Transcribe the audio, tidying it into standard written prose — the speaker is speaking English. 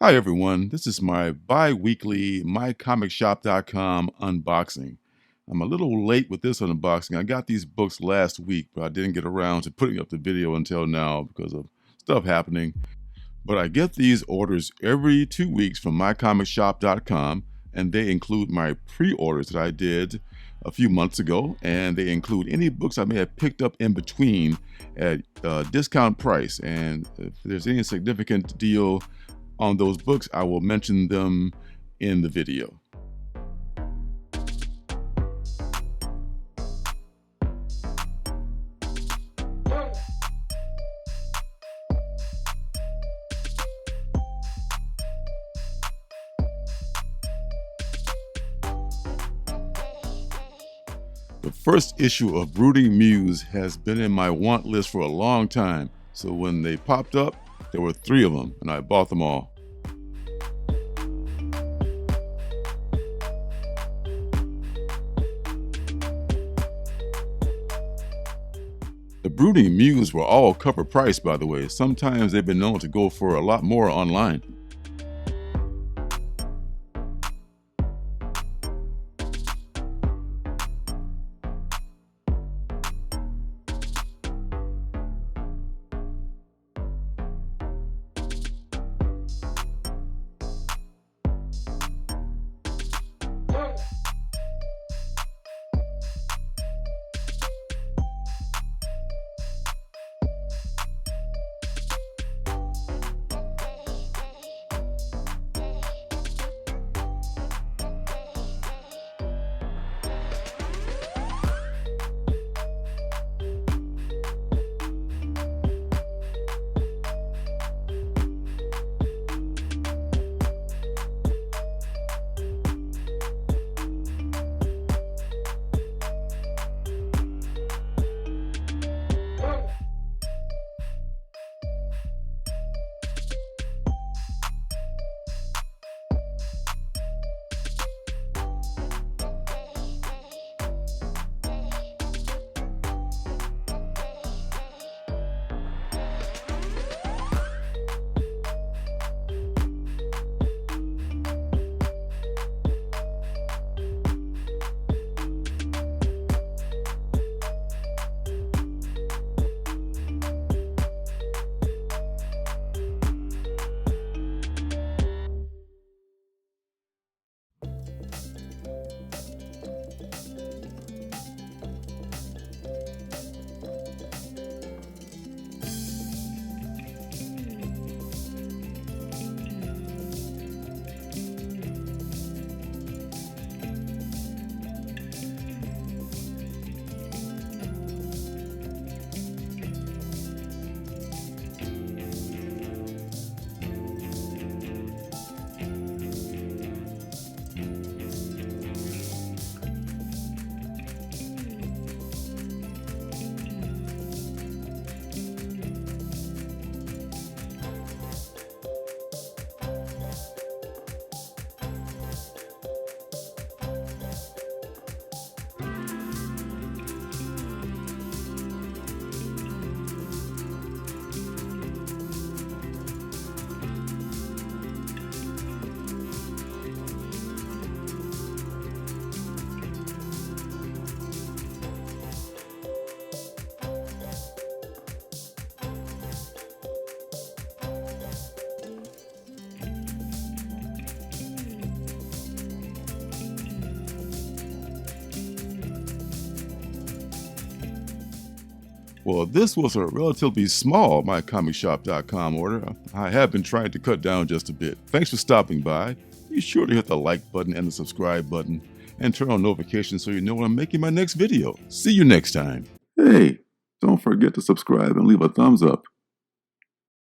Hi everyone, this is my bi-weekly MyComicShop.com unboxing. I'm a little late with this unboxing. I got these books last week, but I didn't get around to putting up the video until now because of stuff happening. But I get these orders every 2 weeks from MyComicShop.com, and they include my pre-orders that I did a few months ago, and they include any books I may have picked up in between at discount price. And if there's any significant deal on those books, I will mention them in the video. The first issue of Brooding Muse has been in my want list for a long time, so when they popped up, there were 3 of them, and I bought them all. The Brooding Muse were all cover price, by the way. Sometimes they've been known to go for a lot more online. Well, this was a relatively small MyComicShop.com order. I have been trying to cut down just a bit. Thanks for stopping by. Be sure to hit the like button and the subscribe button and turn on notifications so you know when I'm making my next video. See you next time. Hey, don't forget to subscribe and leave a thumbs up.